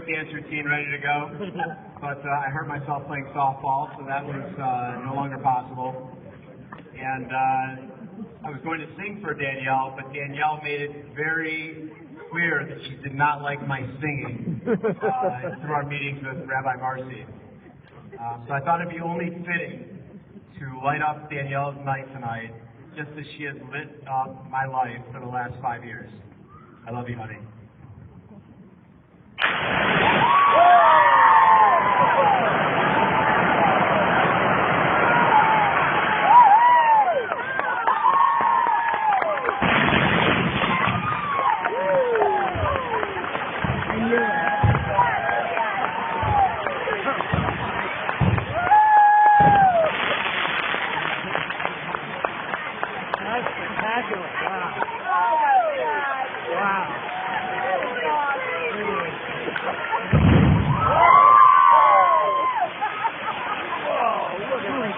dance routine ready to go, but I hurt myself playing softball, so that was no longer possible. And I was going to sing for Danielle, but Danielle made it very clear that she did not like my singing through our meetings with Rabbi Marcy. So I thought it'd be only fitting to light up Danielle's night tonight, just as she has lit up my life for the last 5 years. I love you, honey. That's spectacular. Wow. Oh my God. Wow. Whoa, look at my